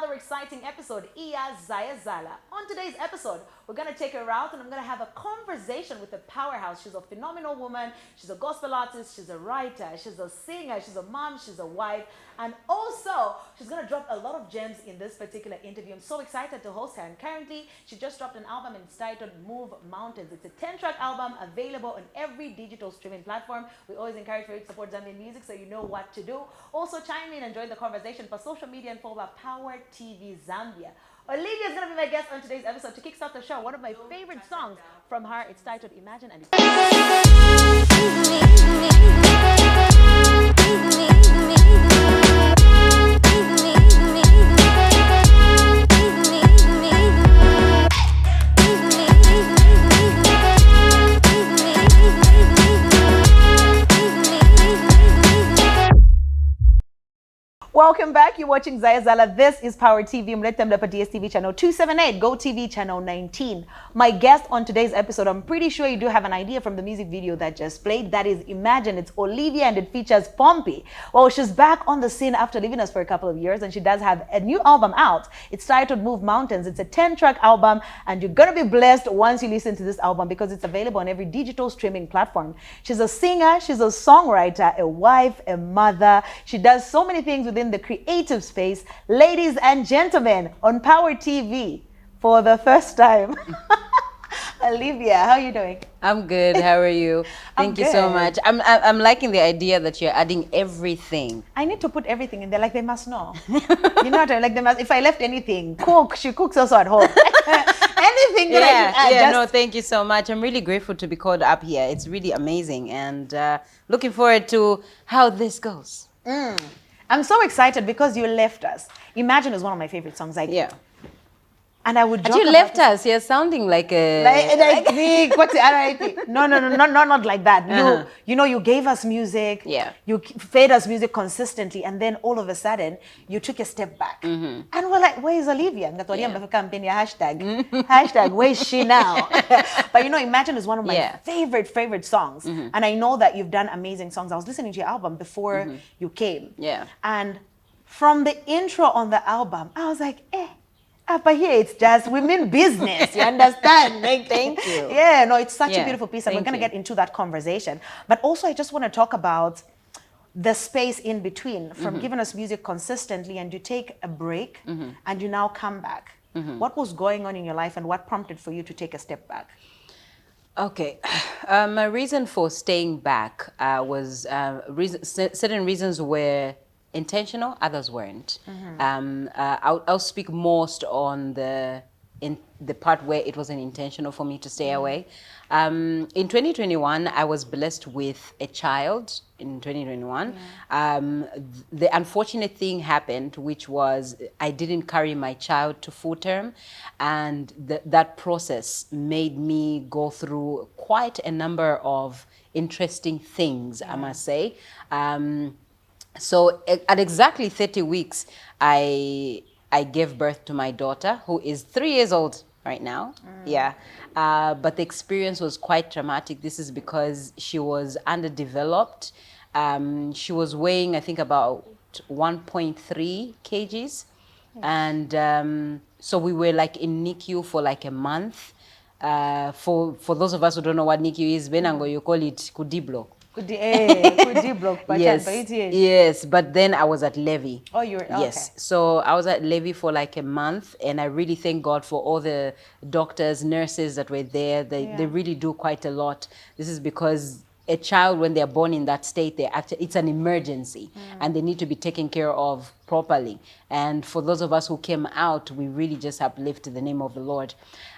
another exciting episode, Iya Zaya Zala. On today's episode, we're going to take her out and I'm going to have a conversation with a powerhouse. She's a phenomenal woman. She's a gospel artist. She's a writer. She's a singer. She's a mom. She's a wife. And also, she's going to drop a lot of gems in this particular interview. I'm so excited to host her. And currently, she just dropped an album and it's titled Move Mountains. It's a 10-track album available on every digital streaming platform. We always encourage you to support Zambian music so you know what to do. Also, chime in and join the conversation for social media and follow Power TV Zambia. Olivia is going to be my guest on today's episode to kickstart the show. One of my favorite songs from her, it's titled Imagine and Welcome back. You're watching Zaya Zala. This is Power TV. I'm let them up at DStv channel 278, GOtv channel 19. My guest on today's episode, I'm pretty sure you do have an idea from the music video that just played. That is Imagine. It's Olivia and it features Pompey. Well, she's back on the scene after leaving us for a couple of years and she does have a new album out. It's titled Move Mountains. It's a 10-track album and you're going to be blessed once you listen to this album because it's available on every digital streaming platform. She's a singer, she's a songwriter, a wife, a mother. She does so many things within the creative space. Ladies and gentlemen, on Power TV for the first time, Olivia, how are you doing? I'm good. How are you? Thank you so much. I'm liking the idea that you're adding everything. I need to put everything in there, like they must know. You know what I mean? Like they must. If I left anything, she cooks also at home. Anything that I can add. No, thank you so much. I'm really grateful to be called up here. It's really amazing, and looking forward to how this goes. I'm so excited because you left us. Imagine is one of my favorite songs. And I would joke. You left us. You're sounding like a not like that. You know, you gave us music. Yeah. You fed us music consistently, and then all of a sudden you took a step back. And we're like, where is Olivia? Hashtag where is she now? But you know, Imagine is one of my favorite songs, and I know that you've done amazing songs. I was listening to your album before you came. Yeah. And from the intro on the album, I was like, but here it's just we mean business, you understand? Like, thank you. Yeah, no, it's such a beautiful piece, and we're Thank going to you. get into that conversation. But also, I just want to talk about the space in between from giving us music consistently, and you take a break, and you now come back. What was going on in your life, and what prompted for you to take a step back? Okay, my reason for staying back was certain reasons were intentional, others weren't. I'll speak most on the part where it wasn't intentional for me to stay away. In 2021, I was blessed with a child in 2021. The unfortunate thing happened, which was I didn't carry my child to full term, and that process made me go through quite a number of interesting things, I must say. So at exactly 30 weeks, I gave birth to my daughter, who is 3 years old right now. But the experience was quite traumatic. This is because she was underdeveloped. She was weighing, I think, about 1.3 kgs. And so we were like in NICU for like a month. For those of us who don't know what NICU is, Benango, you call it Kudiblo. Yes, but then I was at Levy. Oh, you were, okay. Yes, so I was at Levy for like a month, and I really thank God for all the doctors, nurses that were there. They really do quite a lot. This is because a child, when they're born in that state, it's an emergency, and they need to be taken care of properly. And for those of us who came out, we really just uplift the name of the Lord.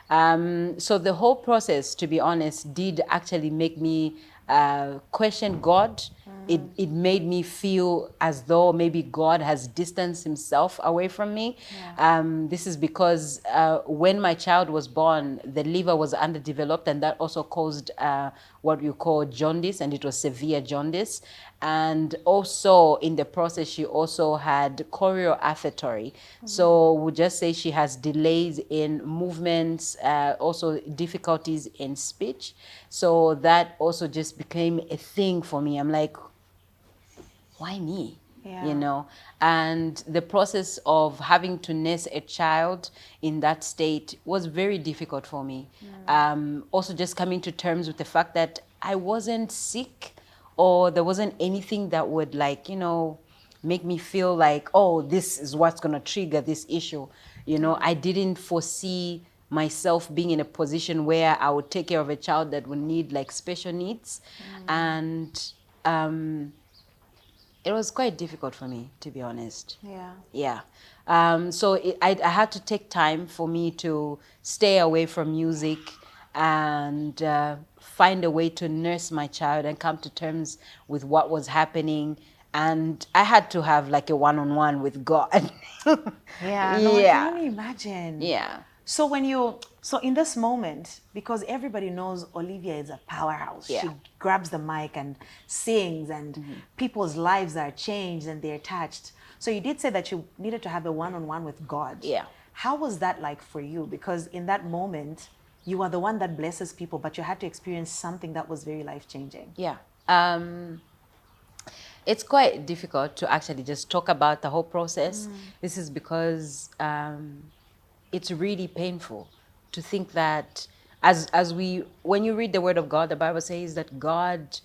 So the whole process, to be honest, did actually make me question God. It made me feel as though maybe God has distanced himself away from me. This is because when my child was born, the liver was underdeveloped, and that also caused what you call jaundice, and it was severe jaundice. And also in the process, she also had chorioathetory. So we'll just say she has delays in movements, also difficulties in speech. So that also just became a thing for me. I'm like, why me? you know. And the process of having to nurse a child in that state was very difficult for me. Also just coming to terms with the fact that I wasn't sick, or there wasn't anything that would, like, you know, make me feel like, oh, this is what's going to trigger this issue. You know, I didn't foresee myself being in a position where I would take care of a child that would need like special needs. And it was quite difficult for me, to be honest. Yeah. So I had to take time for me to stay away from music and find a way to nurse my child and come to terms with what was happening. And I had to have like a one-on-one with God. Yeah, no, I can only imagine. Yeah. So so in this moment, because everybody knows Olivia is a powerhouse, Yeah. she grabs the mic and sings, and people's lives are changed and they're touched. So you did say that you needed to have a one-on-one with God. Yeah. How was that like for you? Because in that moment, you are the one that blesses people, but you had to experience something that was very life-changing. Yeah. It's quite difficult to actually just talk about the whole process. This is because it's really painful to think that when you read the Word of God, the Bible says that God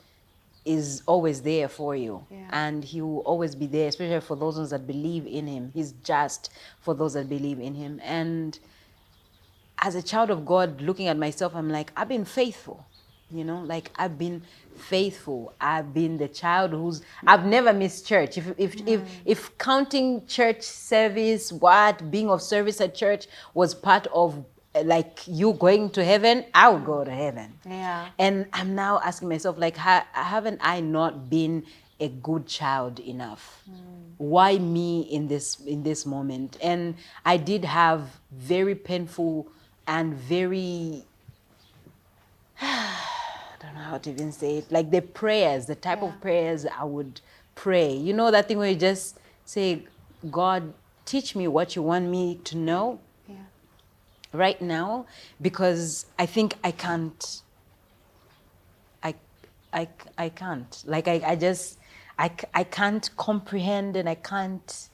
is always there for you. Yeah. And he will always be there, especially for those ones that believe in him. He's just for those that believe in him. And as a child of God, looking at myself, I'm like, I've been faithful. You know, like I've been faithful. I've been the child I've never missed church. If counting church service, being of service at church was part of like you going to heaven, I would go to heaven. Yeah. And I'm now asking myself, like, haven't I not been a good child enough? Why me in this moment? And I did have very painful and very I don't know how to even say it, like the prayers, the type of prayers I would pray. You know that thing where you just say, God, teach me what you want me to know right now, because I think I can't. I can't. Like I can't comprehend, and I can't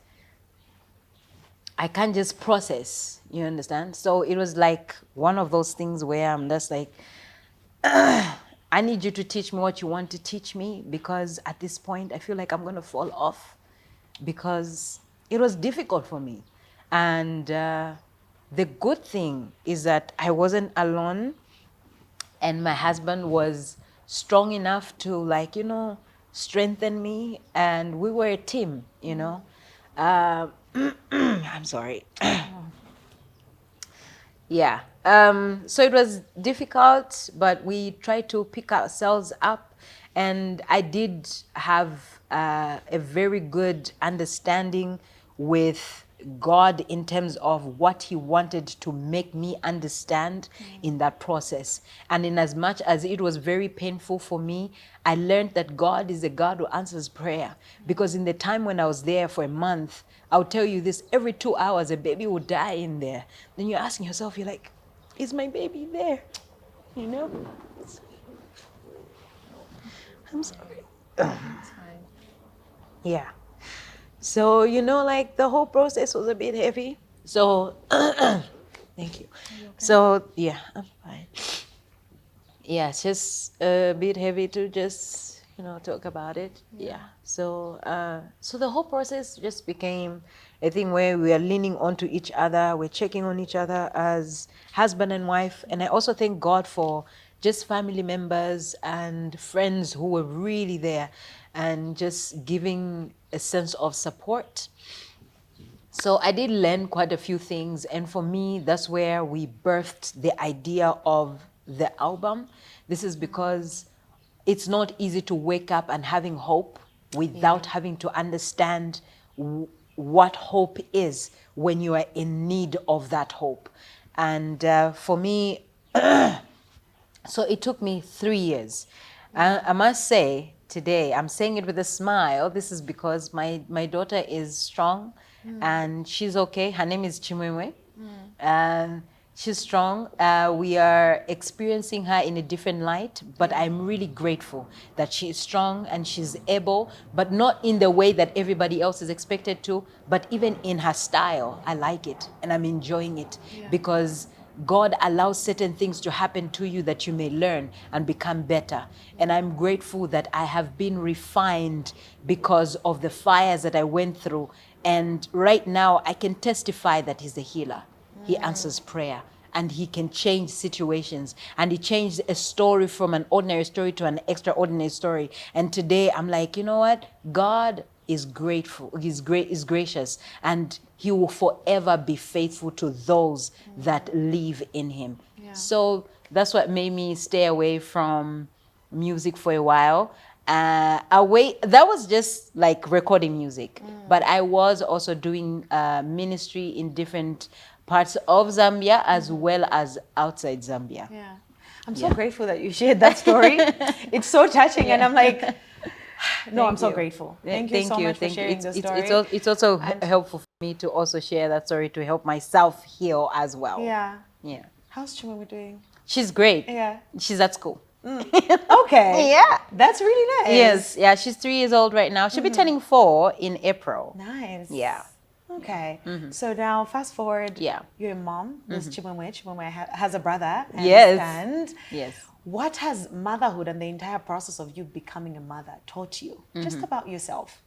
just process, you understand? So it was like one of those things where I'm just like, I need you to teach me what you want to teach me, because at this point I feel like I'm going to fall off, because it was difficult for me. And the good thing is that I wasn't alone, and my husband was strong enough to, like, you know, strengthen me, and we were a team, you know. I'm sorry. Yeah. So it was difficult, but we tried to pick ourselves up. And I did have a very good understanding with God in terms of what he wanted to make me understand in that process. And in as much as it was very painful for me, I learned that God is a God who answers prayer. Because in the time when I was there for a month, I'll tell you this, every 2 hours a baby would die in there. Then you're asking yourself, you're like, is my baby there? You know? I'm sorry. It's fine. Yeah. So, you know, like the whole process was a bit heavy. So, thank you. Okay? So, yeah, I'm fine. Yeah, it's just a bit heavy to just, you know, talk about it. Yeah. So, so the whole process just became a thing where we are leaning onto each other. We're checking on each other as husband and wife. And I also thank God for just family members and friends who were really there and just giving a sense of support. So I did learn quite a few things, and for me, that's where we birthed the idea of the album. This is because it's not easy to wake up and having hope without having to understand what hope is when you are in need of that hope. And for me, so it took me 3 years. I must say, today, I'm saying it with a smile. This is because my daughter is strong and she's okay. Her name is Chimwemwe. And She's strong. We are experiencing her in a different light, but I'm really grateful that she is strong and she's able, but not in the way that everybody else is expected to, but even in her style. I like it and I'm enjoying it because God allows certain things to happen to you that you may learn and become better. And I'm grateful that I have been refined because of the fires that I went through. And right now I can testify that He's a healer. He answers prayer and He can change situations. And He changed a story from an ordinary story to an extraordinary story. And today I'm like, you know what? God is grateful. He's great, is gracious, and He will forever be faithful to those that live in Him. So that's what made me stay away from music for a while. That was just like recording music, but I was also doing ministry in different parts of Zambia as well as outside Zambia. Yeah. I'm so grateful that you shared that story. It's so touching, and I'm like, no, I'm so grateful. Thank you so much for sharing the story. It's also helpful for me to also share that story to help myself heal as well. Yeah. Yeah. How's Chimwe doing? She's great. Yeah. She's at school. Okay. Yeah. That's really nice. Yes. Yeah. She's 3 years old right now. She'll be turning 4 in April. Nice. Yeah. Okay. So now fast forward. Yeah. You're a mom. This Chimwe has a brother. I Yes. understand. Yes. What has motherhood and the entire process of you becoming a mother taught you? Just about yourself.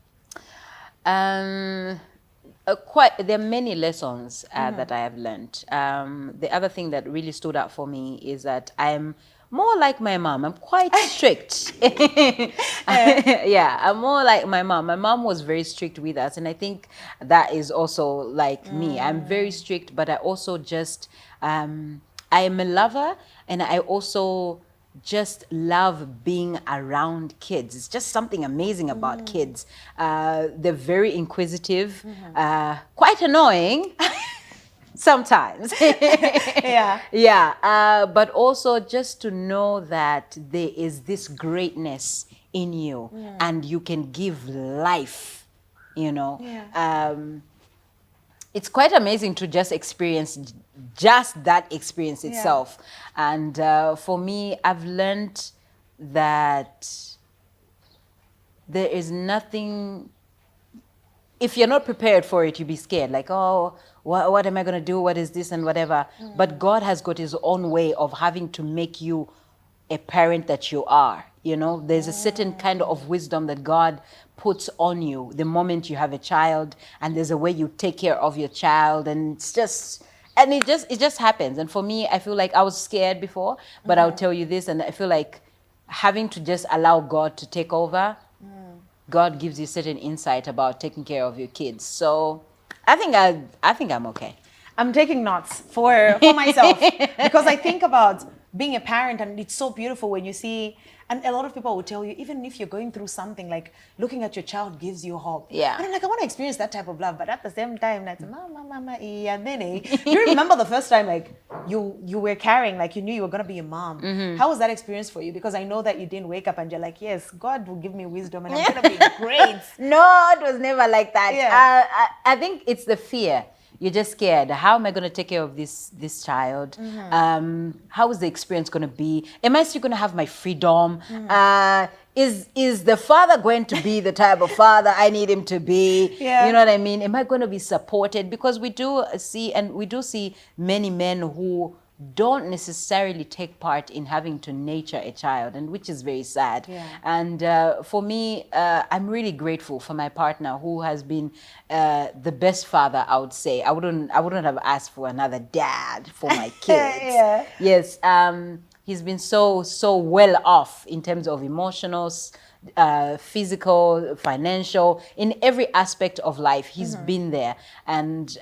There are many lessons that I have learned. The other thing that really stood out for me is that I'm more like my mom. I'm quite strict. Yeah, I'm more like my mom. My mom was very strict with us, and I think that is also like me. I'm very strict, but I also just I am a lover, and I also just love being around kids. It's just something amazing about kids. They're very inquisitive, quite annoying sometimes. Yeah. But also just to know that there is this greatness in you and you can give life, you know. It's quite amazing to just experience just that experience itself. And for me, I've learned that there is nothing, if you're not prepared for it, you'll be scared. Like, oh, what am I going to do? What is this and whatever? But God has got His own way of having to make you a parent that you are. You know, there's a certain kind of wisdom that God puts on you the moment you have a child, and there's a way you take care of your child, and it just happens. And for me, I feel like I was scared before, but I'll tell you this, and I feel like having to just allow God to take over, God gives you certain insight about taking care of your kids. So I think I'm okay. I'm taking notes for myself because I think about being a parent, and it's so beautiful when you see, and a lot of people will tell you, even if you're going through something, like looking at your child gives you hope. Yeah. And I'm like, I want to experience that type of love, but at the same time, like, mama, and then, do you remember the first time, like, you were carrying, like, you knew you were going to be a mom? How was that experience for you? Because I know that you didn't wake up and you're like, yes, God will give me wisdom and I'm going to be great. No, it was never like that. Yeah. I think it's the fear. You're just scared. How am I going to take care of this child? How is the experience going to be? Am I still going to have my freedom? Is the father going to be the type of father I need him to be? Yeah. You know what I mean? Am I going to be supported? Because we do see many men who don't necessarily take part in having to nurture a child, and which is very sad. Yeah. And for me, I'm really grateful for my partner, who has been the best father, I would say. I wouldn't have asked for another dad for my kids. Yeah. Yes. He's been so well off in terms of emotional, physical, financial, in every aspect of life. He's been there, and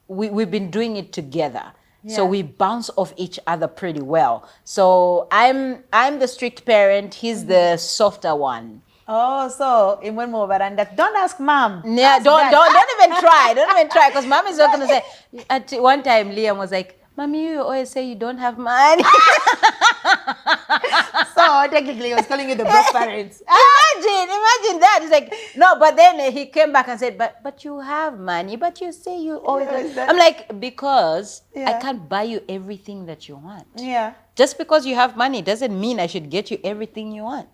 we've been doing it together. So we bounce off each other pretty well. So I'm the strict parent. He's the softer one. Oh, so in one more, but don't ask mom. Yeah, Ask don't dad. even try. Don't even try, because mom is not gonna say. At one time, Liam was like, "Mommy, you always say you don't have money." So technically, he was calling you the broke parents. Imagine that. He's like, no, but then he came back and said, but you have money, but you say you always. I'm like, because I can't buy you everything that you want. Yeah. Just because you have money doesn't mean I should get you everything you want.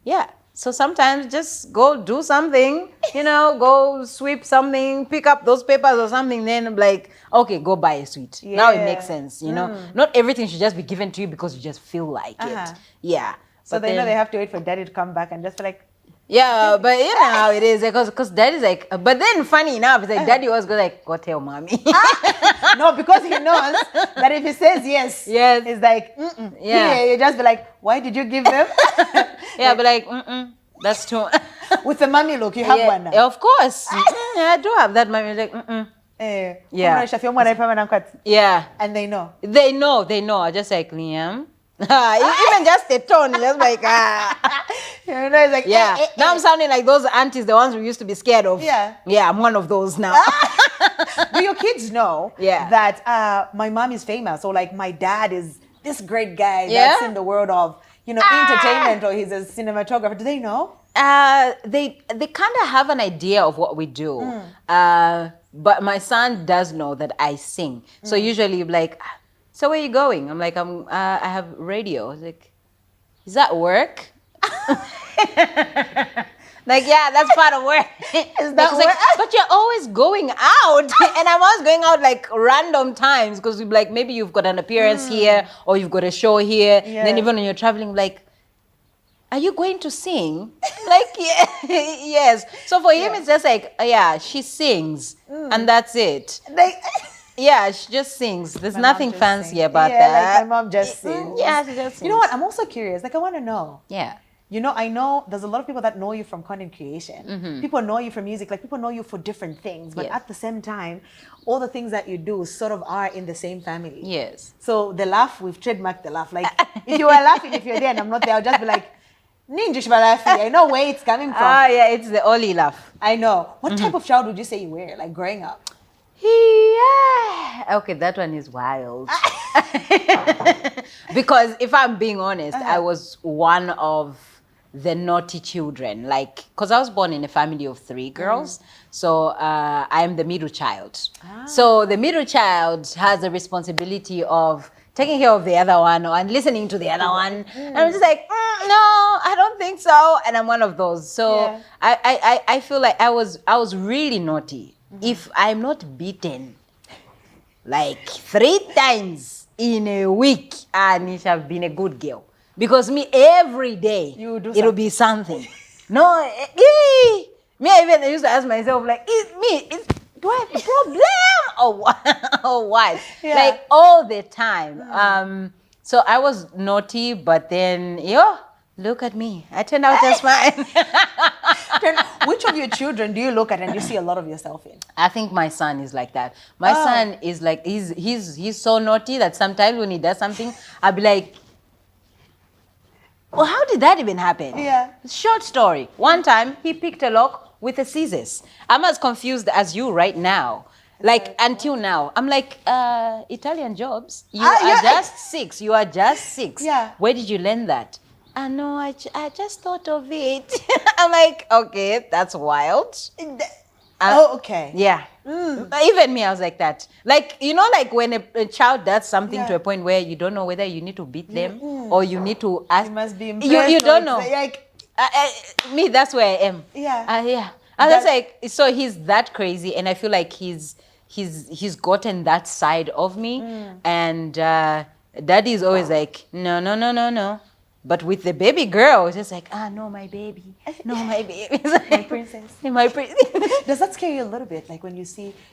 Yeah. So sometimes just go do something, go sweep something, pick up those papers or something, then I'm like, okay, go buy a sweet. Now it makes sense, Not everything should just be given to you because you just feel like it. Yeah. So they know they have to wait for daddy to come back and just be like, yeah, but you know how it is, because daddy's like, but then funny enough, it's like daddy was go tell mommy. No, because he knows that if he says yes, it's like, yeah, you just be like, why did you give them? Yeah, but like, that's too. With the mommy look, you have one now. Of course. I do have that mommy. Like, yeah. And they know. They know. I just like, Liam. Even just the tone, just like, it's like, now I'm sounding like those aunties, the ones we used to be scared of. Yeah. Yeah, I'm one of those now. Do your kids know that my mom is famous, or like my dad is this great guy that's in the world of, entertainment, or he's a cinematographer? Do they know? They kind of have an idea of what we do. But my son does know that I sing. So usually like, so where are you going? I'm like, I have radio. I was like, is that work? Like, yeah, that's part of work. Is that work? Like, but you're always going out. And I'm always going out like random times, because like maybe you've got an appearance here, or you've got a show here. Yeah. Then even when you're traveling, like, are you going to sing? Like, yeah, yes. So for him, it's just like, she sings, and that's it. Yeah, she just sings. There's nothing fancy about that. Like my mom just sings. Yeah, she just sings. You know what? I'm also curious. Like, I want to know. Yeah. I know there's a lot of people that know you from content creation. People know you from music. Like, people know you for different things. But at the same time, all the things that you do sort of are in the same family. Yes. So the laugh, we've trademarked the laugh. Like, if you were laughing, if you're there and I'm not there, I'll just be like, Ninja Shbalafi. I know where it's coming from. Yeah, it's the Oli laugh. I know. What type of child would you say you were, like, growing up? Yeah. Okay, that one is wild. Because if I'm being honest, I was one of the naughty children. Like, because I was born in a family of 3 girls. So I am the middle child. So the middle child has the responsibility of taking care of the other one and listening to the other one. And I'm just like, no, I don't think so. And I'm one of those. So I feel like I was really naughty. If I'm not beaten like 3 times in a week, I should have been a good girl. Because me, every day, it'll be something. No, me, I even used to ask myself, like, do I have a problem or what? Yeah. Like, all the time. So I was naughty, but then, look at me. I turned out just fine. Which of your children do you look at and you see a lot of yourself in? I think my son is like that. My son is like, he's so naughty that sometimes when he does something, I'll be like, well, how did that even happen? Yeah. Short story. One time, he picked a lock with a scissors. I'm as confused as you right now. Like, until now. I'm like, Italian jobs? You are just 6. You are just 6. Yeah. Where did you learn that? No, I just thought of it. I'm like, okay, that's wild. Okay. Yeah. Even me, I was like that. Like, like when a child does something to a point where you don't know whether you need to beat them or you need to ask. You must be impressed. You don't know. Like, me, that's where I am. Yeah. Yeah. I was like, so he's that crazy, and I feel like he's gotten that side of me, and daddy's always like, no. But with the baby girl, it's just like, no, my baby. No, my baby. My princess. My princess. Does that scare you a little bit? Like when you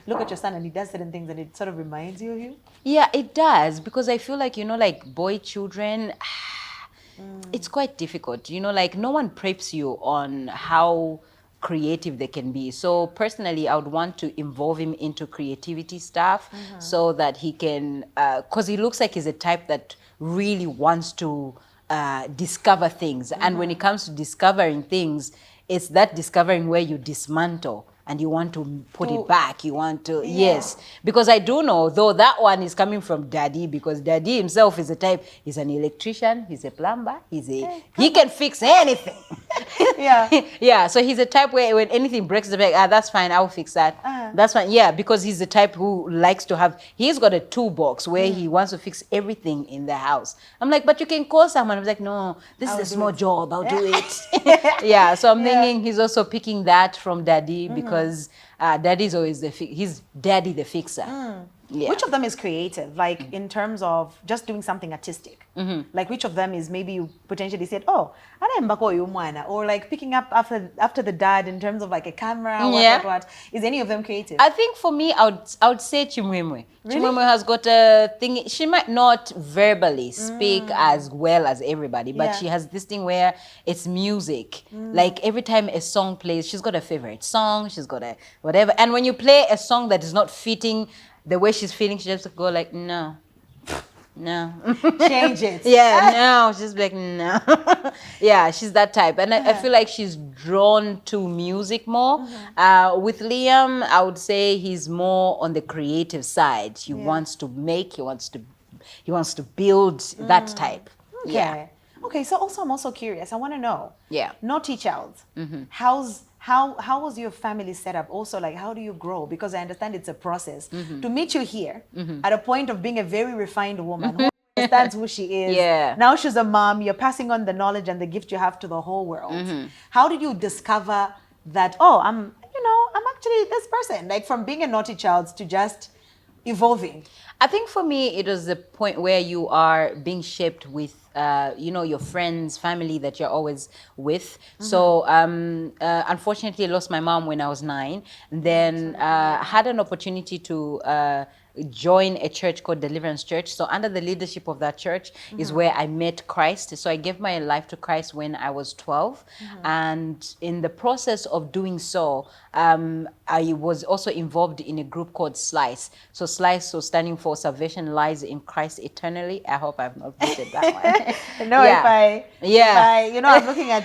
look at your son and he does certain things and it sort of reminds you of you? Yeah, it does. Because I feel like, like boy children, it's quite difficult. Like no one preps you on how creative they can be. So personally, I would want to involve him into creativity stuff so that he can, because he looks like he's a type that really wants to discover things. And when it comes to discovering things, it's that discovering where you dismantle and you want to put it back. You want to, yes. Because I do know, though that one is coming from daddy, because daddy himself is a type, he's an electrician, he's a plumber, he can fix anything. Yeah. Yeah, so he's the type where when anything breaks the back, that's fine, I'll fix that. That's fine. Yeah, because he's the type who likes to have, he's got a toolbox where he wants to fix everything in the house. I'm like, but you can call someone. I was like, no, this is a small job, I'll do it. Yeah, so I'm thinking he's also picking that from daddy because daddy's always he's daddy the fixer. Yeah. Which of them is creative, like in terms of just doing something artistic? Like which of them is maybe you potentially said, oh, or like picking up after the dad in terms of like a camera, what? Is any of them creative? I think for me, I would say Chimwemwe. Really? Chimwemwe has got a thing. She might not verbally speak as well as everybody, but she has this thing where it's music. Like every time a song plays, she's got a favorite song. She's got a whatever. And when you play a song that is not fitting the way she's feeling, she just go like, no. Change it. Yeah, no. She's like, no. Yeah, she's that type. And I feel like she's drawn to music more. With Liam, I would say he's more on the creative side. He wants to make, he wants to build, that type. Okay. Yeah. Okay, so also I'm also curious. I want to know. Yeah. Naughty child. How was your family set up? Also, like, how do you grow? Because I understand it's a process. To meet you here at a point of being a very refined woman who understands who she is. Yeah. Now she's a mom. You're passing on the knowledge and the gift you have to the whole world. How did you discover that? Oh, I'm actually this person. Like from being a naughty child to just evolving. I think for me, it was the point where you are being shaped with, your friends, family that you're always with. So unfortunately, I lost my mom when I was 9. Then had an opportunity to join a church called Deliverance Church. So under the leadership of that church is where I met Christ. So I gave my life to Christ when I was 12. And in the process of doing so, I was also involved in a group called SLICE. So SLICE was standing for Salvation Lies in Christ Eternally. I hope I've not put that one. No, Yeah. if I, I'm looking at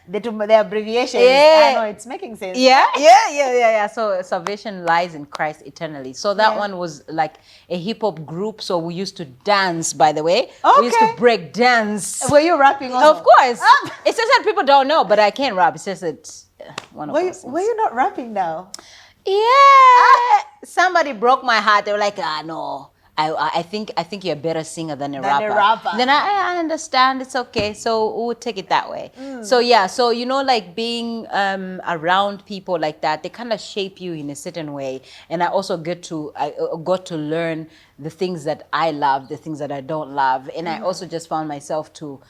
the abbreviations. I know it's making sense. Yeah. So Salvation Lies in Christ Eternally. So that one was like a hip hop group. So we used to dance, by the way. We used to break dance. Were you rapping also? Of course. It's just that people don't know, but I can rap. It's just that one of those things. Were you not rapping now? Yeah. Somebody broke my heart. They were like, no. I think you're a better singer than a rapper. Then I understand, it's okay. So we'll take it that way. So yeah, so like being around people like that, they kind of shape you in a certain way. And I also got to learn the things that I love, the things that I don't love. And I also just found myself to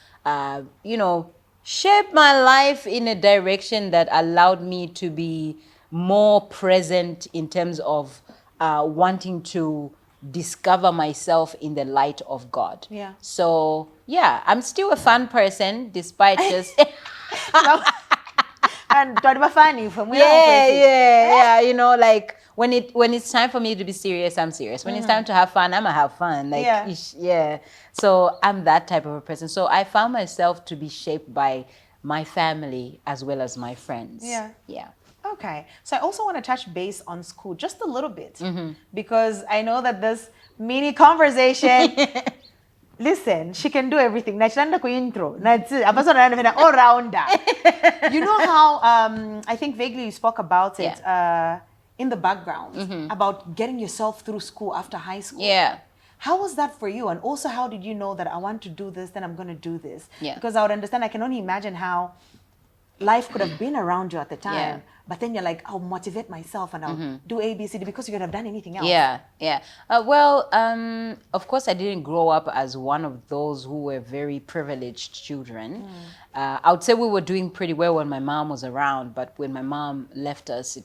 shape my life in a direction that allowed me to be more present in terms of wanting to discover myself in the light of God. Yeah. So yeah, I'm still a fun person despite just and funny from yeah. Like when it's time for me to be serious, I'm serious. When it's time to have fun, I'm gonna have fun. Like So I'm that type of a person. So I found myself to be shaped by my family as well as my friends. Yeah. Okay, so I also want to touch base on school just a little bit because I know that this mini conversation, listen, she can do everything. Nachanda ku intro, all rounder. You know how I think vaguely you spoke about it in the background about getting yourself through school after high school. Yeah. How was that for you? And also, how did you know that I want to do this, then I'm going to do this? Yeah. Because I would understand. I can only imagine how life could have been around you at the time, but then you're like, I'll motivate myself and I'll do A, B, C, D, because you could have done anything else. Yeah. Of course, I didn't grow up as one of those who were very privileged children. I would say we were doing pretty well when my mom was around, but when my mom left us,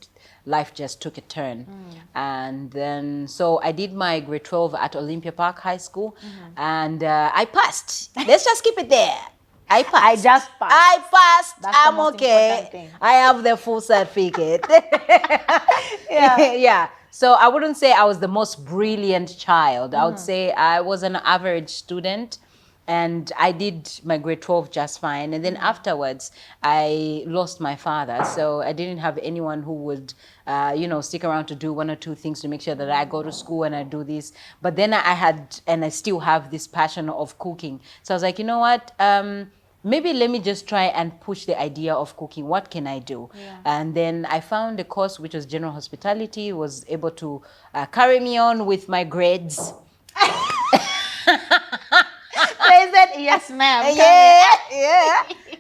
life just took a turn. And then, so I did my grade 12 at Olympia Park High School, and I passed. Let's just keep it there. I passed. I just passed. I passed. That's I'm the most okay. important thing. I have the full certificate. Yeah. So I wouldn't say I was the most brilliant child. I would say I was an average student. And I did my grade 12 just fine. And then afterwards, I lost my father. So I didn't have anyone who would, stick around to do one or two things to make sure that I go to school and I do this. But then I had, and I still have this passion of cooking. So I was like, you know what? maybe let me just try and push the idea of cooking. What can I do? Yeah. And then I found a course which was general hospitality, was able to carry me on with my grades. Praise it. Yes, ma'am.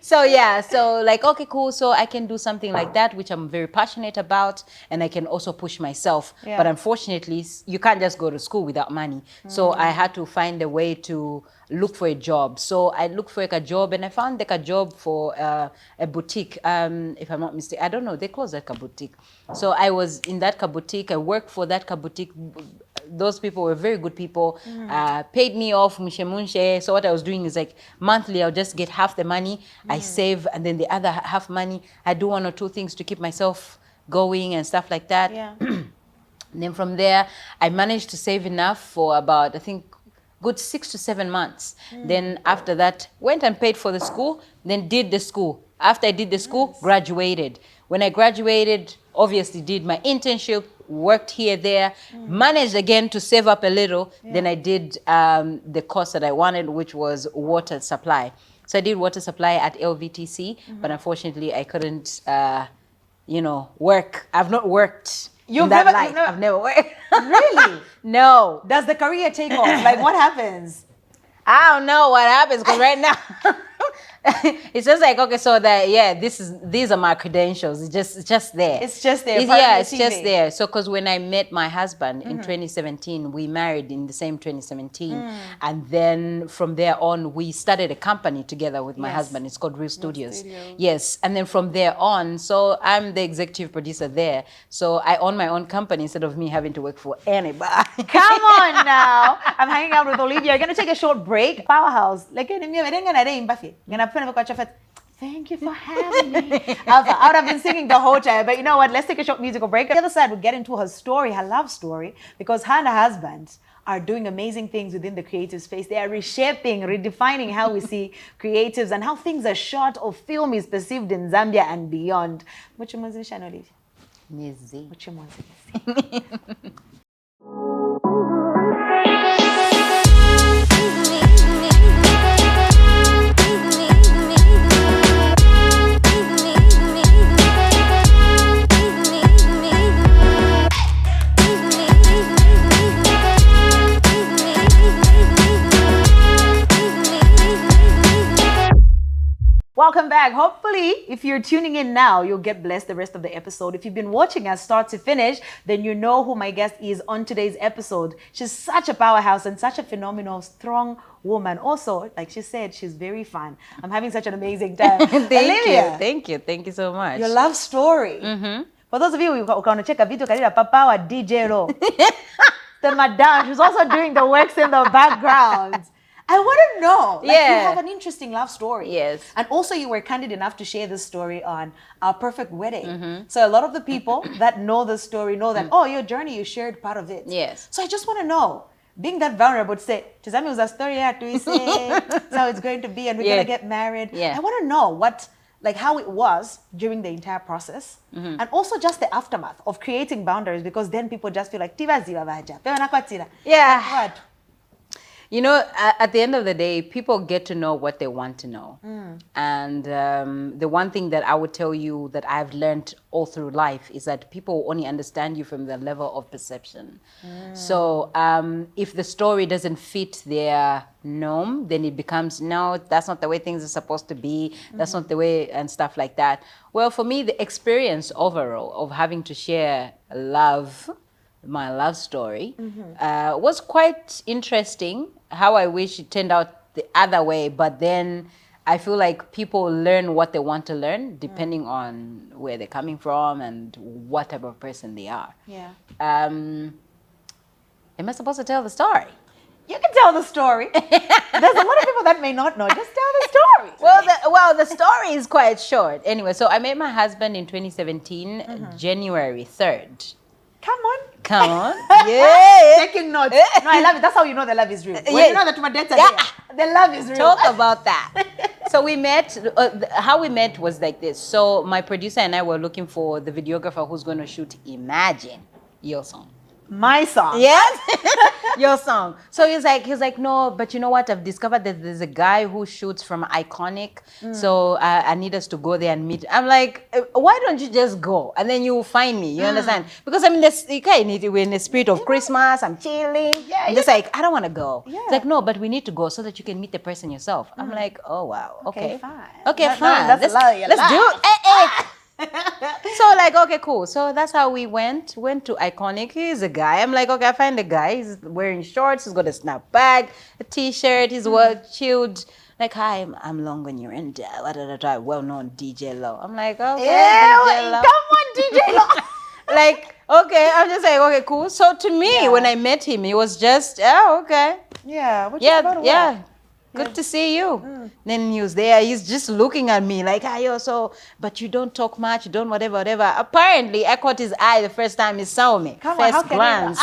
Yeah. So like, okay, cool. So I can do something like that, which I'm very passionate about, and I can also push myself. Yeah. But unfortunately, you can't just go to school without money. So I had to find a way to look for a job. So I looked for like a job, and I found like a job for a boutique. If I'm not mistaken, I don't know, they closed that boutique. So I was in that boutique. I worked for that boutique. Those people were very good people, paid me off mushe. So what I was doing is like monthly, I'll just get half the money, I save, and then the other half money, I do 1 or 2 things to keep myself going and stuff like that. Yeah. And then from there, I managed to save enough for about, I think, good 6 to 7 months. Then after that, went and paid for the school, then did the school. After I did the school, graduated. When I graduated, obviously did my internship, worked here, there, managed again to save up a little. Then I did the course that I wanted, which was water supply. So I did water supply at LVTC, but unfortunately I couldn't, work. I've not worked in that life. I've never worked. Really? No. Does the career take off? Like, what happens? I don't know what happens, because right now it's just like, okay, so that, these are my credentials. It's just there. It's just there. It's just there. So because when I met my husband in 2017, we married in the same 2017, and then from there on we started a company together with my husband. It's called Real Studios. Yes, and then from there on, so I'm the executive producer there. So I own my own company instead of me having to work for anybody. Come on now. I'm hanging out with Olivia. We're going to take a short break. Powerhouse. Thank you for having me. I would have been singing the whole time, but you know what? Let's take a short musical break. On the other side, we'll get into her story, her love story, because her and her husband are doing amazing things within the creative space. They are reshaping, redefining how we see creatives and how things are shot or film is perceived in Zambia and beyond. Welcome back. Hopefully, if you're tuning in now, you'll get blessed the rest of the episode. If you've been watching us start to finish, then you know who my guest is on today's episode. She's such a powerhouse and such a phenomenal, strong woman. Also, like she said, she's very fun. I'm having such an amazing time. Thank you so much. Your love story. For those of you who want to check a video, Papa or DJ Ro. The madam, she's also doing the works in the background. I want to know, you have an interesting love story. Yes. And also you were candid enough to share this story on Our Perfect Wedding. So a lot of the people that know the story know that, your journey, you shared part of it. Yes. So I just want to know, being that vulnerable to say, Tizami was a story to say, so it's going to be, and we're going to get married. Yeah. I want to know how it was during the entire process, and also just the aftermath of creating boundaries, because then people just feel like, yeah. You know, at the end of the day, people get to know what they want to know. And the one thing that I would tell you that I've learned all through life is that people only understand you from the level of perception. So if the story doesn't fit their norm, then it becomes, no, that's not the way things are supposed to be. That's not the way, and stuff like that. Well, for me, the experience overall of having to share my love story was quite interesting. How I wish it turned out the other way, but then I feel like people learn what they want to learn depending on where they're coming from and what type of person they are. Yeah. Am I supposed to tell the story? You can tell the story. There's a lot of people that may not know. Just tell the story. Well, the story is quite short. Anyway, so I met my husband in 2017, January 3rd. Come on. Yeah. Taking notes. No, I love it. That's how you know the love is real. When you know that my dates are there, the love is real. Talk about that. So we met, how we met was like this. So my producer and I were looking for the videographer who's going to shoot Imagine, your song. My song. Yes, your song. So he's like, no, but you know what? I've discovered that there's a guy who shoots from Iconic. So I need us to go there and meet. I'm like, why don't you just go and then you will find me? You understand? Because I mean, we're in the spirit of Christmas. I'm chilling. Yeah, I'm just like, I don't want to go. Yeah. It's like, no, but we need to go so that you can meet the person yourself. I'm like, oh wow, okay, fine. okay, No, fine. that's a lie, you Let's do lie. it. Hey. So like, okay, cool. So that's how we went to Iconic. He's a guy. I'm like, okay, I find a guy. He's wearing shorts. He's got a snap bag, a t-shirt. He's well chilled. Like, hi, I'm Long on your end. Well-known DJ Low. I'm like, okay, DJ Low. Come on, DJ Lo. Like, okay, I'm just like, okay, cool. So to me, Yeah. when I met him, he was just, oh, okay. Yeah. What you about to Yeah. wear? Good to see you. Then he was there. He's just looking at me like, yo, so, but you don't talk much. You don't whatever. Apparently, I caught his eye the first time he saw me. Come on, how First can glance.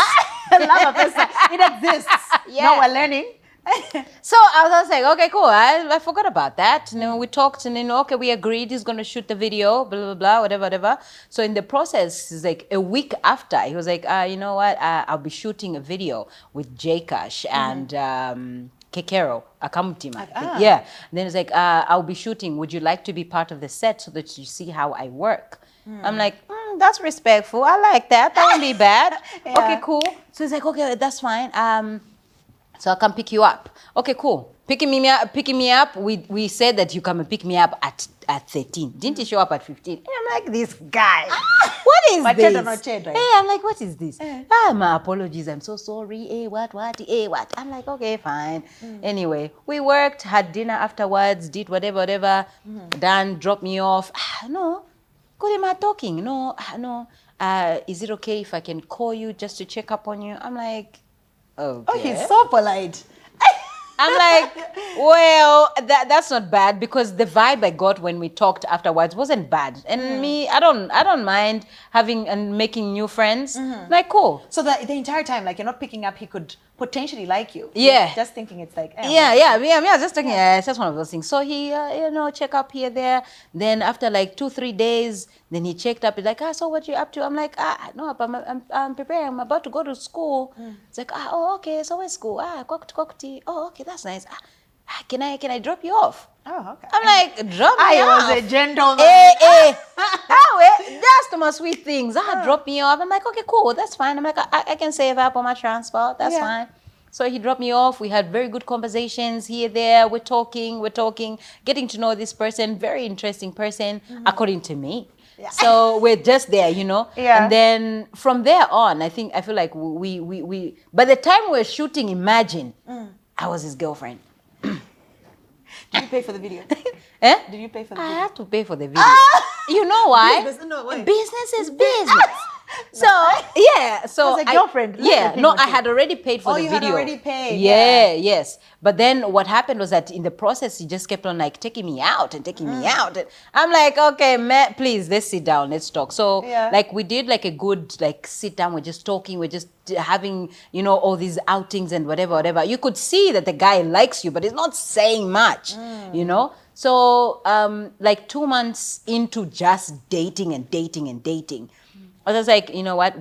I love a person. It exists. Yeah. No, we're learning. So I was like, okay, cool. I forgot about that. And then we talked and then, okay, we agreed he's going to shoot the video, blah, blah, blah, whatever. So in the process, it's like a week after, he was like, you know what? I'll be shooting a video with J Cash and Kekero, Akamutima. Yeah. And then it's like, I'll be shooting. Would you like to be part of the set so that you see how I work? I'm like, that's respectful. I like that. That won't be bad. Yeah. Okay, cool. So he's like, okay, that's fine. So I can pick you up. Okay, cool. Picking me up. We said that you come and pick me up at 13. Didn't he show up at 15? And I'm like, this guy. What is Machete this? no chedo. Hey, I'm like, what is this? My apologies. I'm so sorry. Hey, what? What? I'm like, okay, fine. Anyway, we worked, had dinner afterwards, did whatever. Done, dropped me off. No. Good am I talking? No. Is it okay if I can call you just to check up on you? I'm like, okay. Oh, he's so polite. I'm like, well, that's not bad because the vibe I got when we talked afterwards wasn't bad. And me, I don't mind having and making new friends. Like, cool. So the entire time, like, you're not picking up, he could potentially like you. Yeah. You're just thinking it's like, Yeah. I was just thinking, it's just one of those things. So he, check up here, there. Then after like 2-3 days, then he checked up. He's like, so what you up to? I'm like, no, I'm preparing. I'm about to go to school. It's like, oh, okay. So where's school? Kokti. Oh, okay, that's nice. Can I drop you off? oh, okay. I'm like, drop me I off. was a gentleman. That's the most sweet things. Drop me off. I'm like, okay, cool. That's fine. I'm like, I can save up on my transport. That's fine. So he dropped me off. We had very good conversations here, there. We're talking, getting to know this person. Very interesting person, according to me. Yeah. So we're just there, Yeah. And then from there on, I feel like we by the time we're shooting Imagine, I was his girlfriend. Did you pay for the video? Eh? Did you pay for the I video? had to pay for the video. You know why? Business, no, why? Business is business. So yeah, so As a girlfriend, I had already paid for the you video. had already paid. Yes. But then what happened was that in the process, he just kept on like taking me out. And I'm like, okay, man, please, let's sit down, let's talk. So like we did like a good like sit down. We're just talking. We're just having all these outings and whatever. You could see that the guy likes you, but he's not saying much. So like 2 months into just dating, I was like, you know what,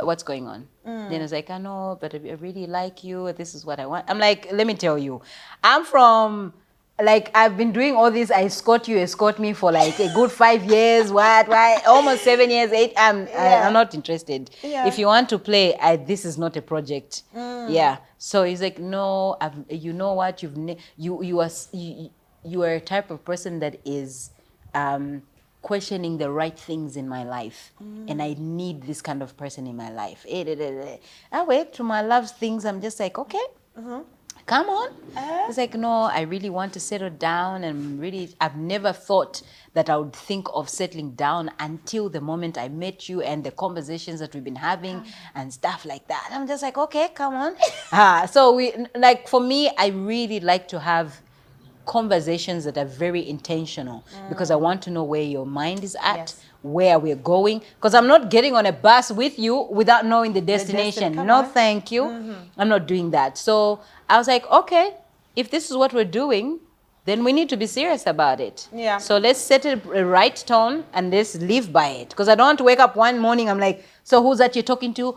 what's going on? Then I was like, I know, but I really like you. This is what I want. I'm like, let me tell you, I'm from, like, I've been doing all this. I you escort me for like a good 5 years. Why? Almost 7 years, 8. I'm not interested. Yeah. If you want to play, this is not a project. Yeah. So he's like, no, you know what? You are a type of person that is, questioning the right things in my life, and I need this kind of person in my life. I wait to my love things. I'm just like, okay, come on. It's like, no, I really want to settle down, and I've never thought that I would think of settling down until the moment I met you and the conversations that we've been having and stuff like that. I'm just like, okay, come on. So for me, I really like to have conversations that are very intentional because I want to know where your mind is at, where we're going. Because I'm not getting on a bus with you without knowing the destination. Thank you. I'm not doing that. So I was like, okay, if this is what we're doing, then we need to be serious about it. Yeah. So let's set a right tone and let's live by it. Because I don't want to wake up one morning, I'm like, so who's that you're talking to?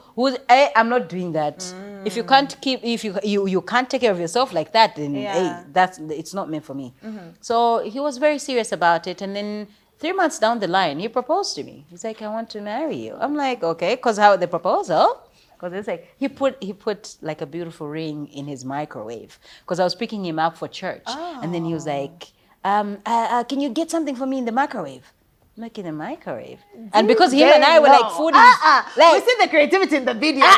I'm not doing that. If you can't you can't take care of yourself like that, then Yeah. it's not meant for me. So he was very serious about it, and then 3 months down the line, he proposed to me. He's like, I want to marry you. I'm like, okay, because how the proposal? Because it's like he put like a beautiful ring in his microwave. Because I was picking him up for church, and then he was like, can you get something for me in the microwave? I'm like, in the microwave, and because him and I were like foodies, like we see the creativity in the videos.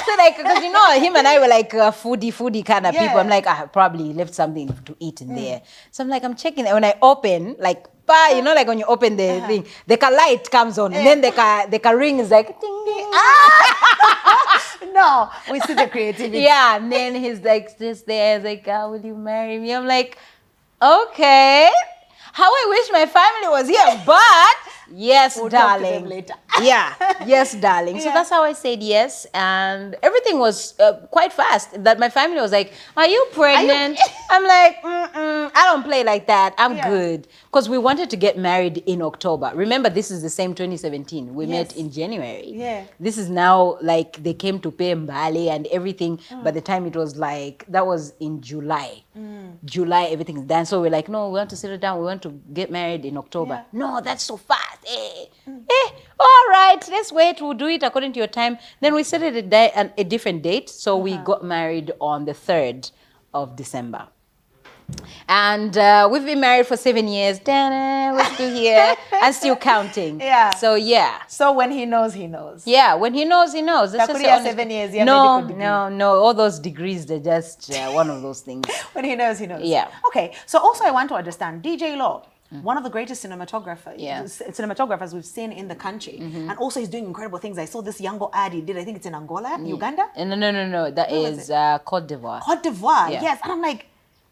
so like, because him and I were like foodie kind of people. I'm like, I probably left something to eat in there. So I'm like, I'm checking it. When I open, like, like when you open the thing, the light comes on, and then the ring is like, ding, ding. No, we see the creativity. Yeah, and then he's like, just there, he's like, will you marry me? I'm like, okay. How I wish my family was here, but yes, We'll talk to them darling. later. Yeah, yes, darling. So that's how I said yes, and everything was quite fast. That my family was like, "Are you pregnant?" I'm like, I don't play like that. I'm good, because we wanted to get married in October. Remember, this is the same 2017. We met in January. Yeah. This is now like they came to pay Mbali and everything. By the time it was like that was in July. July, everything's done. So we're like, no, we want to settle down. We want to get married in October. Yeah. No, that's so fast. All right, let's wait. We'll do it according to your time. Then we set it a different date. So we got married on the 3rd of December. And we've been married for 7 years. We're still here and still counting. Yeah. So yeah. So when he knows, he knows. Yeah, when he knows, he knows. That's just the honest- 7 years. Yeah, no, medical degree. no. All those degrees, they're just one of those things. When he knows, he knows. Yeah. Okay. So also I want to understand DJ Law. One of the greatest cinematographers we've seen in the country. And also he's doing incredible things. I saw this Yango ad he did, I think it's in Angola, Uganda? No. That is Cote d'Ivoire. Cote d'Ivoire, Yeah. yes. And I'm like,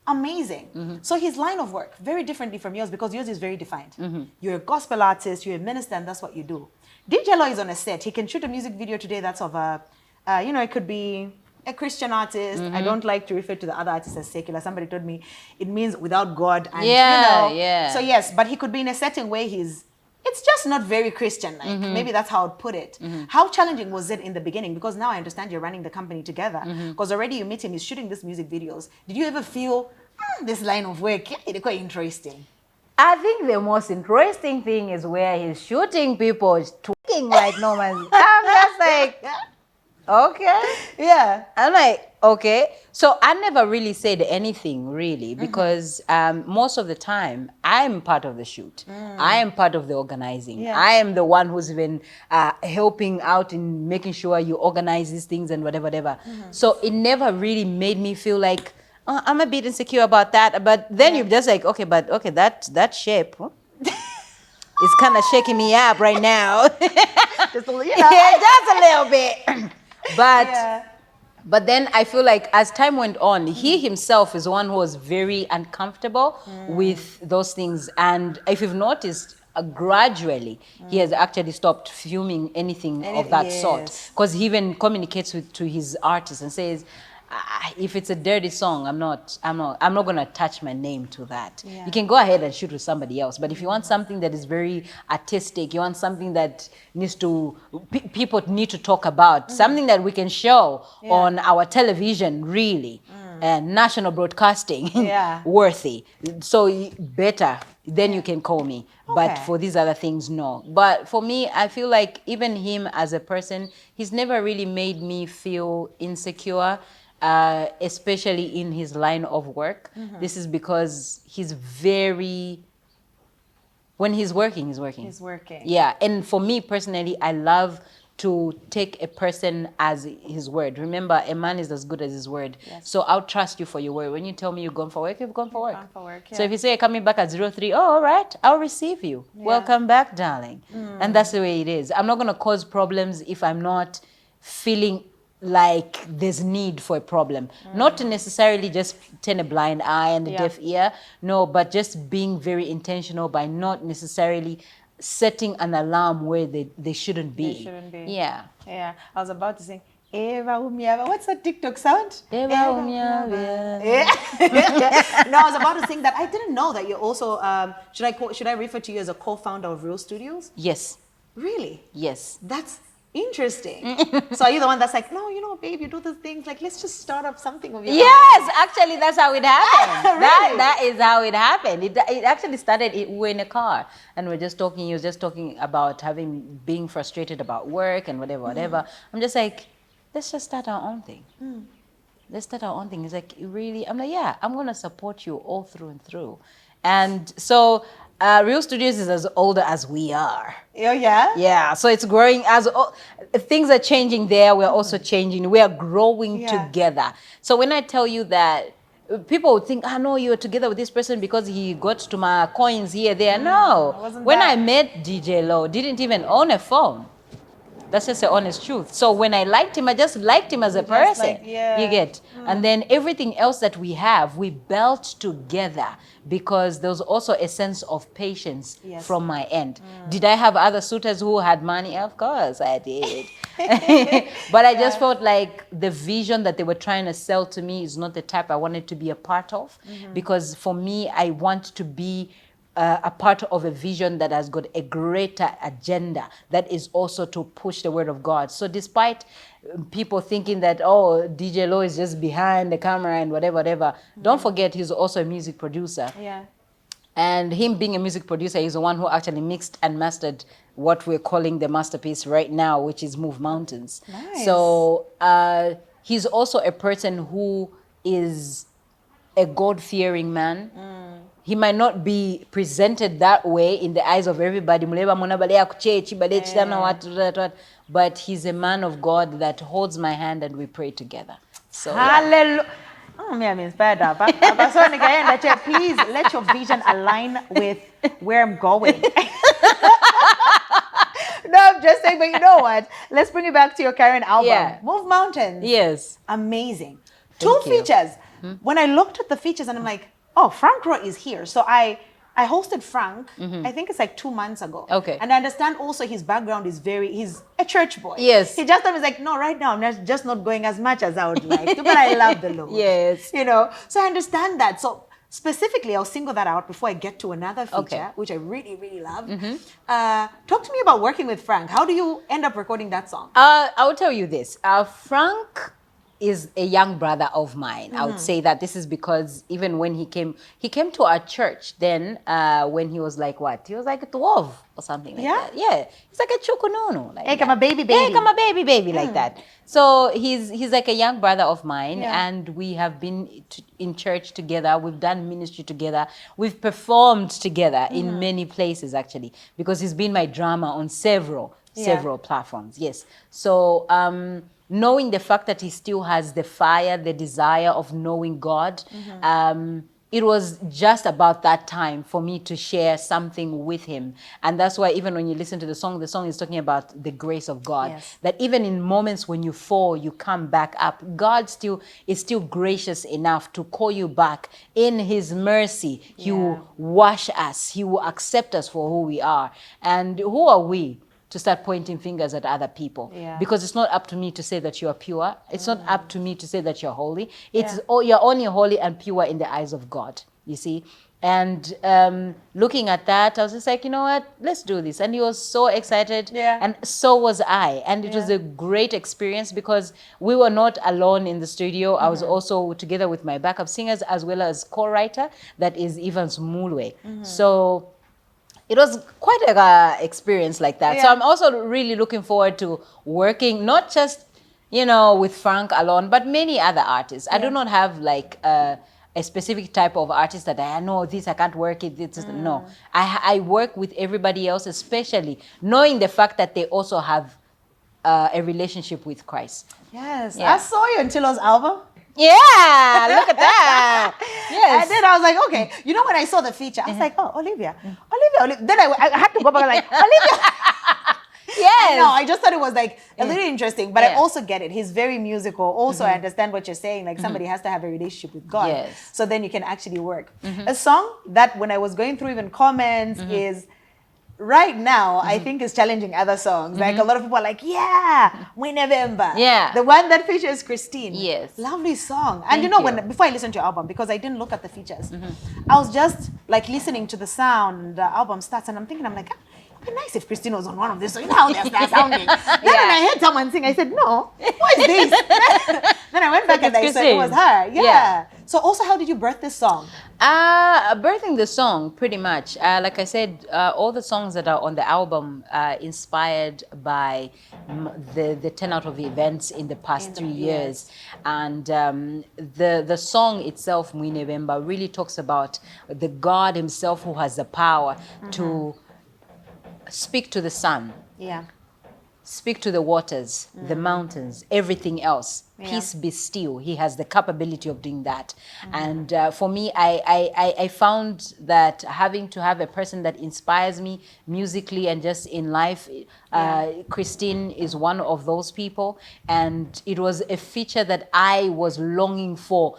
amazing. So his line of work, very differently from yours, because yours is very defined. You're a gospel artist, you're a minister, and that's what you do. DJ Law is on a set. He can shoot a music video today that's of a, it could be a Christian artist. I don't like to refer to the other artists as secular. Somebody told me it means without God. And, So yes, but he could be in a setting where it's just not very Christian-like. Maybe that's how I'd put it. How challenging was it in the beginning? Because now I understand you're running the company together. Because already you meet him, he's shooting this music videos. Did you ever feel this line of work? It's quite interesting. I think the most interesting thing is where he's shooting people twerking like no man. I'm just like, okay. Yeah. I'm like, okay. So I never really said anything really because most of the time I'm part of the shoot. I am part of the organizing. Yeah. I am the one who's been helping out in making sure you organize these things and whatever. So it never really made me feel like I'm a bit insecure about that. But then you're just like, okay, that shape is kind of shaking me up right now. Just a little, Yeah, just a little bit. But then I feel like as time went on, he himself is one who was very uncomfortable with those things. And if you've noticed, gradually, he has actually stopped filming anything of that sort. Because he even communicates to his artists and says, if it's a dirty song, I'm not gonna attach my name to that. Yeah. You can go ahead and shoot with somebody else, but if you want something that is very artistic, you want something that needs to people need to talk about, something that we can show on our television, really, and national broadcasting, worthy. So better, then you can call me. But for these other things, no. But for me, I feel like even him as a person, he's never really made me feel insecure. Especially in his line of work. This is because he's when he's working, he's working. He's working. Yeah, and for me personally, I love to take a person as his word. Remember, a man is as good as his word. Yes. So I'll trust you for your word. When you tell me you're going for work, you've gone for work. Gone for work, So if you say you're coming back at 03, all right, I'll receive you. Welcome back, darling. And that's the way it is. I'm not going to cause problems if I'm not feeling like there's need for a problem. Not to necessarily just turn a blind eye and a deaf ear. No, but just being very intentional by not necessarily setting an alarm where they shouldn't be. They shouldn't be. Yeah. Yeah. I was about to say, Eva Umiava. What's that TikTok sound? Eva Umiava. Yeah. No, I was about to sing that. I didn't know that you're also, should I refer to you as a co-founder of Real Studios? Yes. Really? Yes. That's interesting. So are you the one that's like, no, babe, you do these things, like, let's just start up something of your own? Yes, actually, that's how it happened. Really? That is how it happened. It actually started, we were in a car and we're just talking, he was just talking about being frustrated about work and whatever. I'm just like, let's just start our own thing. Let's start our own thing. He's like, really? I'm like, yeah, I'm going to support you all through and through. And so Real Studios is as older as we are. Oh, yeah? Yeah, so it's growing things are changing there. We're also changing. We are growing together. So when I tell you that, people would think, no, you're together with this person because he got to my coins here, there. No. When I met DJ Lo, didn't even own a phone. That's just the honest truth. So when I liked him, I just liked him as a person. You get. And then everything else that we have, we built together because there was also a sense of patience from my end. Did I have other suitors who had money? Of course I did. But I just felt like the vision that they were trying to sell to me is not the type I wanted to be a part of. Because for me, I want to be a part of a vision that has got a greater agenda that is also to push the word of God. So despite people thinking that, DJ Lo is just behind the camera and whatever, don't forget he's also a music producer. Yeah. And him being a music producer, he's the one who actually mixed and mastered what we're calling the masterpiece right now, which is Move Mountains. Nice. So he's also a person who is a God-fearing man. He might not be presented that way in the eyes of everybody, but he's a man of God that holds my hand and we pray together. So hallelujah. Oh, me, I'm inspired. Please let your vision align with where I'm going. No, I'm just saying, but you know what? Let's bring it back to your current album. Yeah. Move Mountains. Yes. Amazing. Thank Two you. features. When I looked at the features and I'm like, oh, Frank Roy is here. So I hosted Frank, I think it's like 2 months ago. Okay. And I understand also his background is he's a church boy. Yes. He just was like, no, right now I'm just not going as much as I would like to, but I love the Lord. Yes. So I understand that. So specifically, I'll single that out before I get to another feature, which I really, really love. Talk to me about working with Frank. How do you end up recording that song? I will tell you this. Frank is a young brother of mine. I would say that this is because even when he came to our church then when he was like what? He was like 12 or something like that. Yeah. He's like a chukunono. Like Hey, come a baby. Hey, come a baby like that. So he's like a young brother of mine and we have been in church together. We've done ministry together. We've performed together in many places actually because he's been my drummer on several platforms. Yes. So knowing the fact that he still has the fire, the desire of knowing God, it was just about that time for me to share something with him. And that's why even when you listen to the song is talking about the grace of God. Yes. That even in moments when you fall, you come back up. God is still gracious enough to call you back. In his mercy, he will wash us. He will accept us for who we are. And who are we to start pointing fingers at other people? Because it's not up to me to say that you are pure. It's not up to me to say that you're holy. It's you're only holy and pure in the eyes of God, you see. And looking at that, I was just like, you know what, let's do this. And he was so excited, and so was I. And it was a great experience because we were not alone in the studio. I was also together with my backup singers as well as co-writer, that is Evans Mulwe. So it was quite an experience like that. So I'm also really looking forward to working, not just, with Frank alone, but many other artists. I do not have like a specific type of artist that I know this, I can't work it. No, I work with everybody else, especially knowing the fact that they also have a relationship with Christ. Yes. I saw you in Chilo's album. Yeah, look at that. Yes. And then I was like, okay. When I saw the feature, I was like, oh, Olivia. Then I had to go back and like, Olivia. Yes. No, I just thought it was like a little interesting, but I also get it. He's very musical. Also, I understand what you're saying. Like somebody has to have a relationship with God. Yes. So then you can actually work. A song that when I was going through even comments is right now, I think is challenging other songs. Like a lot of people are like, yeah, We November. Yeah. The one that features Christine. Yes. Lovely song. And Thank you know, you. before I listened to your album, because I didn't look at the features, I was just like listening to the sound, the album starts, and I'm thinking, I'm like, ah, it'd be nice if Christine was on one of these. So you know how they start sounding. Then when I heard someone sing, I said, no, what is this? Then I went back and I said it was her. Yeah. So also, how did you birth this song? Birthing the song, pretty much. Like I said, all the songs that are on the album are inspired by the turnout of events in the past 3 years. And the song itself, Mwinebemba, really talks about the God himself who has the power to speak to the sun. Yeah. Speak to the waters, the mountains, everything else. Peace be still. He has the capability of doing that. And for me, I found that having to have a person that inspires me musically and just in life, Christine is one of those people. And it was a feature that I was longing for.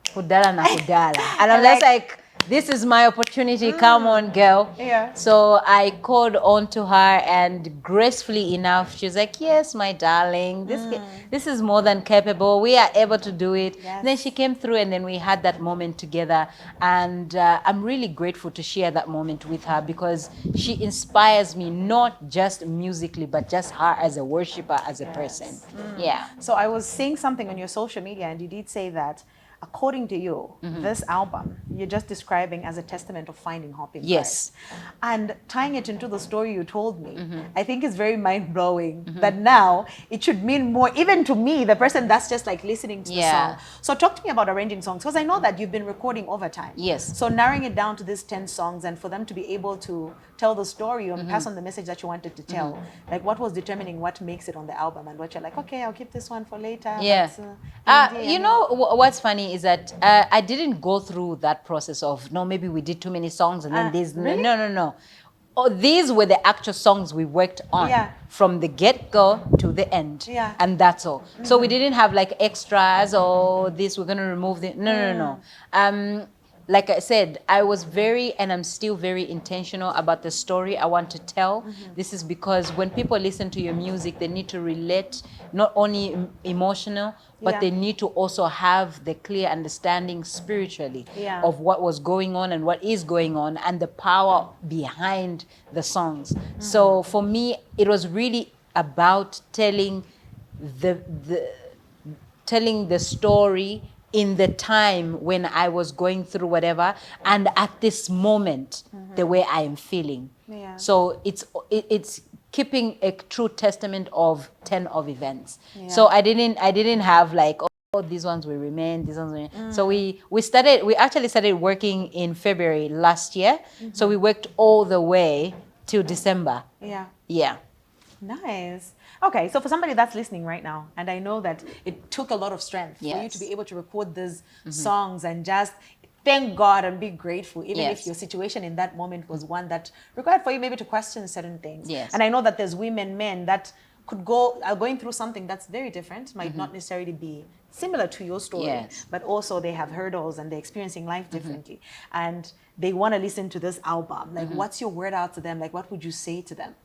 Kudala na kudala. And I'm just like, this is my opportunity. Come on, girl. Yeah. So I called on to her, and gracefully enough, she's like, yes, my darling, this is more than capable. We are able to do it. Yes. Then she came through, and then we had that moment together. And I'm really grateful to share that moment with her, because she inspires me, not just musically, but just her as a worshiper, as a person. Yeah. So I was seeing something on your social media, and you did say that, according to you, this album, you're just describing as a testament of finding hope in Yes. Christ. And tying it into the story you told me, I think is very mind-blowing that now it should mean more, even to me, the person that's just like listening to the song. So talk to me about arranging songs, because I know that you've been recording over time. Yes. So narrowing it down to these 10 songs, and for them to be able to tell the story and pass on the message that you wanted to tell, like what was determining what makes it on the album, and what you're like, okay, I'll keep this one for later. Yeah. You know, what's funny is that I didn't go through that process of, no, maybe we did too many songs and then this. Really? No. Oh, these were the actual songs we worked on from the get-go to the end. Yeah. And that's all. So we didn't have like extras or this, we're going to remove the... No. Like I said, I was very, and I'm still very intentional about the story I want to tell. This is because when people listen to your music, they need to relate, not only emotional, but they need to also have the clear understanding spiritually of what was going on and what is going on, and the power behind the songs. So for me, it was really about telling the story in the time when I was going through whatever, and at this moment, the way I am feeling. Yeah. So it's keeping a true testament of 10 of events. So I didn't have like, oh, these ones will remain, these ones will remain. So we actually started working in February last year. So we worked all the way till December. Yeah. Nice. Okay, so for somebody that's listening right now, and I know that it took a lot of strength for you to be able to record these songs and just thank God and be grateful, even if your situation in that moment was one that required for you maybe to question certain things. And I know that there's women, men that are going through something that's very different, might not necessarily be similar to your story, but also they have hurdles and they're experiencing life differently. And they want to listen to this album. Like, what's your word out to them? Like, what would you say to them?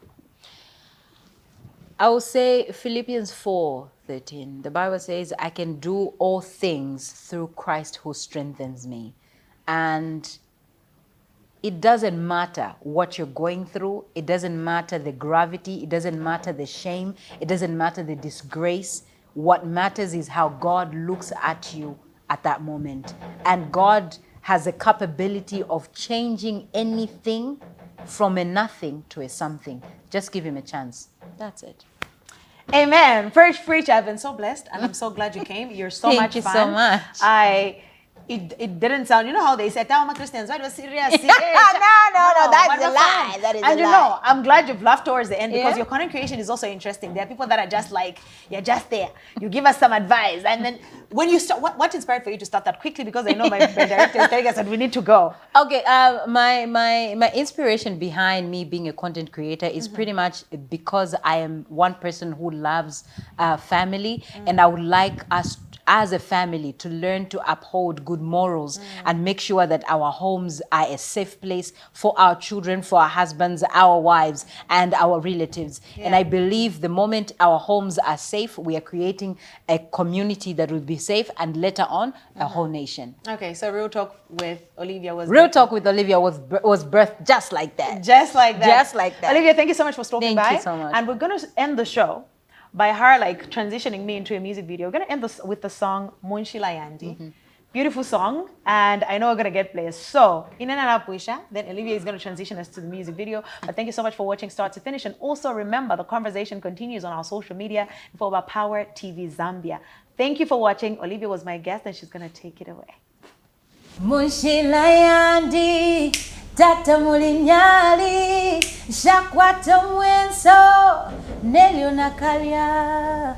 I will say Philippians 4:13. The Bible says, I can do all things through Christ who strengthens me. And it doesn't matter what you're going through. It doesn't matter the gravity. It doesn't matter the shame. It doesn't matter the disgrace. What matters is how God looks at you at that moment. And God has a capability of changing anything from a nothing to a something. Just give him a chance. That's it. Amen. First preach, I've been so blessed, and I'm so glad you came. You're so much fun. Thank you so much. It didn't sound, you know how they said, "Tao Christians, why do you serious?" No, that's a lie. That is and a you lie. know, I'm glad you've laughed towards the end, because your content creation is also interesting. There are people that are just like, you're just there. You give us some advice, and then when you start, what inspired for you to start that quickly? Because I know my director is telling us that we need to go. Okay, my inspiration behind me being a content creator is pretty much because I am one person who loves family, and I would like as a family to learn to uphold good morals and make sure that our homes are a safe place for our children, for our husbands, our wives, and our relatives. And I believe the moment our homes are safe, we are creating a community that will be safe, and later on, a whole nation. Okay, so Real Talk with Olivia was Real Talk with Olivia was birthed just like that. Just like that. Just like that. Olivia, thank you so much for stopping by. Thank you so much. And we're going to end the show by her like transitioning me into a music video. We're going to end this with the song Munshila Yandi. Beautiful song, and I know we're going to get plays. So, in and out Puisha, then Olivia is going to transition us to the music video. But thank you so much for watching start to finish. And also remember, the conversation continues on our social media for about Power TV Zambia. Thank you for watching. Olivia was my guest, and she's going to take it away. Munshila Yandi, Tata Mulinyali, Shakwata Mwenso, Nelio Nakalia.